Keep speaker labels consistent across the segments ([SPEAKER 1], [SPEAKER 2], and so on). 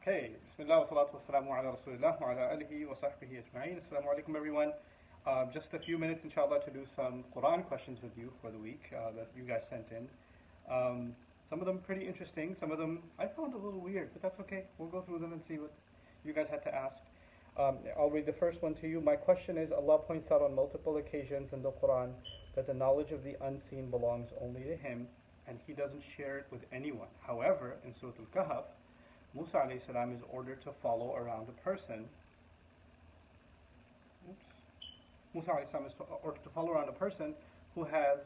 [SPEAKER 1] Okay, Bismillah wa salatu wa salamu ala Rasulillah wa ala alihi wa sahbihi ajma'in. Assalamu alaikum everyone. Just a few minutes inshallah to do some Quran questions with you for the week that you guys sent in. Some of them pretty interesting, some of them I found a little weird, but that's okay. We'll go through them and see what you guys had to ask. I'll read the first one to you. My question is, Allah points out on multiple occasions in the Quran that the knowledge of the unseen belongs only to Him and He doesn't share it with anyone. However, in Surah Al-Kahf, Musa alayhi salam is ordered to follow around a person. Musa alayhi salam is ordered to follow around a person who has,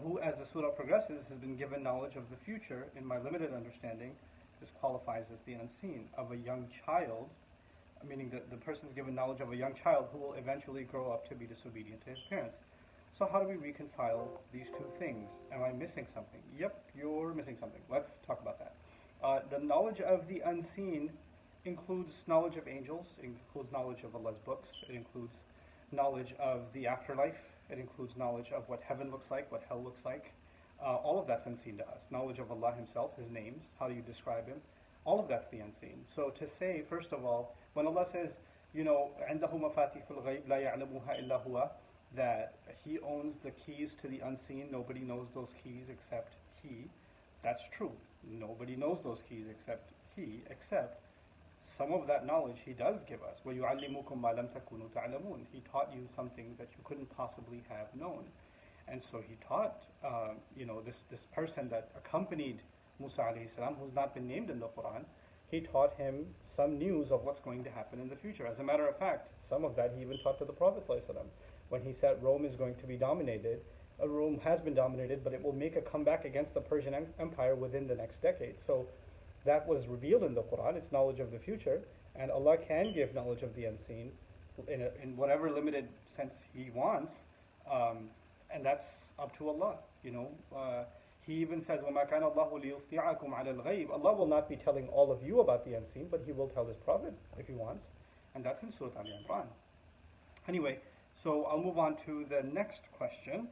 [SPEAKER 1] who as the surah progresses, has been given knowledge of the future. In my limited understanding, this qualifies as the unseen of a young child, meaning that the person is given knowledge of a young child who will eventually grow up to be disobedient to his parents. So how do we reconcile these two things? Am I missing something? Yep, you're missing something. Let's talk about that. The knowledge of the unseen includes knowledge of angels, it includes knowledge of Allah's books, it includes knowledge of the afterlife, it includes knowledge of what heaven looks like, what hell looks like. All of that's unseen to us. Knowledge of Allah Himself, His names, how do you describe Him? All of that's the unseen. So to say, first of all, when Allah says, you know, عِنْدَهُ مَفَاتِحُ الْغَيْبِ لَا يَعْلَمُهَا إِلَّا هُوَ, that He owns the keys to the unseen, nobody knows those keys except He, that's true. Nobody knows those keys except He, except some of that knowledge He does give us. وَيُعَلِّمُكُمْ مَا لَمْ تَكُونُوا تَعْلَمُونَ. He taught you something that you couldn't possibly have known. And so He taught, this person that accompanied Musa alayhi salam, who's not been named in the Quran, He taught him some news of what's going to happen in the future. As a matter of fact, some of that He even taught to the Prophet sallallahu alaihi wasallam. When He said Rome is going to be dominated, Rome has been dominated, but it will make a comeback against the Persian Empire within the next decade. So that was revealed in the Quran. It's knowledge of the future, and Allah can give knowledge of the unseen in whatever limited sense He wants, and that's up to Allah. He even says, وَمَا كَانَ اللَّهُ لِيُطْلِعَكُمْ عَلَى الْغَيْبِ. Allah will not be telling all of you about the unseen, but He will tell His Prophet if He wants, and that's in Surah Al-Imran. Anyway, so I'll move on to the next question.